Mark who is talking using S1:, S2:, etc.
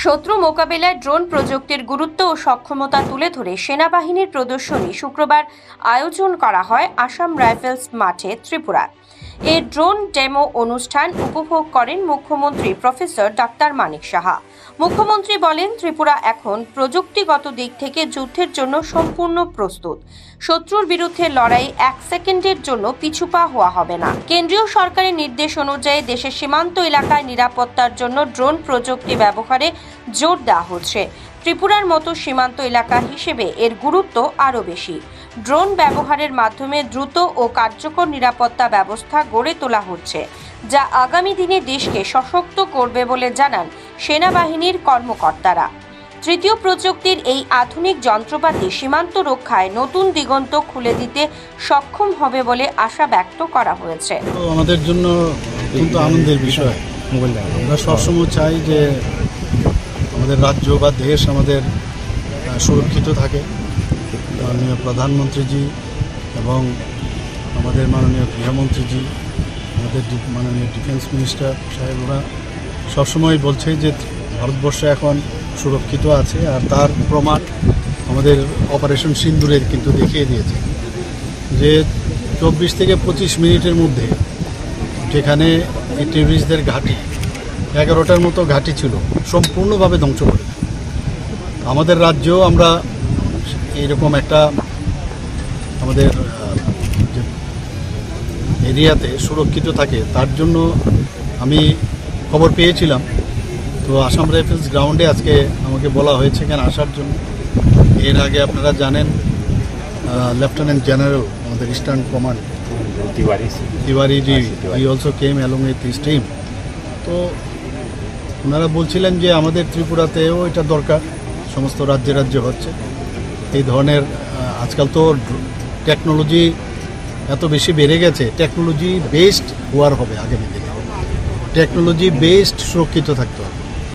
S1: শত্রু মোকাবিলায় ড্রোন প্রযুক্তির গুরুত্ব ও সক্ষমতা তুলে ধরে সেনাবাহিনীর প্রদর্শনী শুক্রবার আয়োজন করা হয় আসাম রাইফেলস মাঠে, ত্রিপুরা। এই ড্রোন ডেমো অনুষ্ঠান উপভোগ করেন মুখ্যমন্ত্রী প্রফেসর ডাক্তার মানিক সাহা। মুখ্যমন্ত্রী বলেন, ত্রিপুরা এখন প্রযুক্তিগত দিক থেকে যুদ্ধের জন্য সম্পূর্ণ প্রস্তুত। শত্রুর বিরুদ্ধে লড়াই 1 সেকেন্ডের জন্য পিছুপা হওয়া হবে না। কেন্দ্রীয় সরকারের নির্দেশ অনুযায়ী দেশের সীমান্ত এলাকায় নিরাপত্তার জন্য ড্রোন প্রযুক্তি ব্যবহারে জোর দেওয়া হচ্ছে। ত্রিপুরার মতো সীমান্ত এলাকা হিসেবে এর গুরুত্ব আরও বেশি। ড্রোন ব্যবহারের মাধ্যমে দ্রুত ও কার্যকর নিরাপত্তা ব্যবস্থা গড়ে তোলা হচ্ছে, যা আগামী দিনে দেশকে সশক্ত করবে বলে জানান সেনাবাহিনীর কর্মকর্তারা। তৃতীয় প্রযুক্তির এই আধুনিক যন্ত্রপাতি সীমান্ত রক্ষায় নতুন দিগন্ত খুলে দিতে সক্ষম হবে বলে আশা ব্যক্ত করা হয়েছে।
S2: আমাদের জন্য কিন্তু আনন্দের বিষয়। আমরা সবসময় চাই যে আমাদের রাজ্য বা দেশ আমাদের সুরক্ষিত থাকে। মাননীয় প্রধানমন্ত্রীজি এবং আমাদের মাননীয় গৃহমন্ত্রীজি, আমাদের মাননীয় ডিফেন্স মিনিস্টার সাহেব, ওরা সবসময় বলছে যে ভারতবর্ষ এখন সুরক্ষিত আছে, আর তার প্রমাণ আমাদের অপারেশন সিন্দুরের কিন্তু দেখিয়ে দিয়েছে যে 24 থেকে 25 মিনিটের মধ্যে যেখানে এই টেররিস্টদের ঘাঁটি 11টার মতো ঘাঁটি ছিল, সম্পূর্ণভাবে ধ্বংস করে দেয়। আমাদের রাজ্যেও আমরা এইরকম একটা আমাদের যে এরিয়াতে সুরক্ষিত থাকে তার জন্য আমি খবর পেয়েছিলাম। তো আসাম রাইফেলস গ্রাউন্ডে আজকে আমাকে বলা হয়েছে কেন আসার জন্য। এর আগে আপনারা জানেন লেফটেন্যান্ট জেনারেল আমাদের eastern command Tiwari G, he also came along with his team. তো ওনারা বলছিলেন যে আমাদের ত্রিপুরাতেও এটা দরকার, সমস্ত রাজ্যে রাজ্যে হচ্ছে এই ধরনের। আজকাল তো টেকনোলজি এত বেশি বেড়ে গেছে, টেকনোলজি বেসড ওয়ার হবে আগামী দিনে, টেকনোলজি বেসড সুরক্ষিত থাকতে হবে।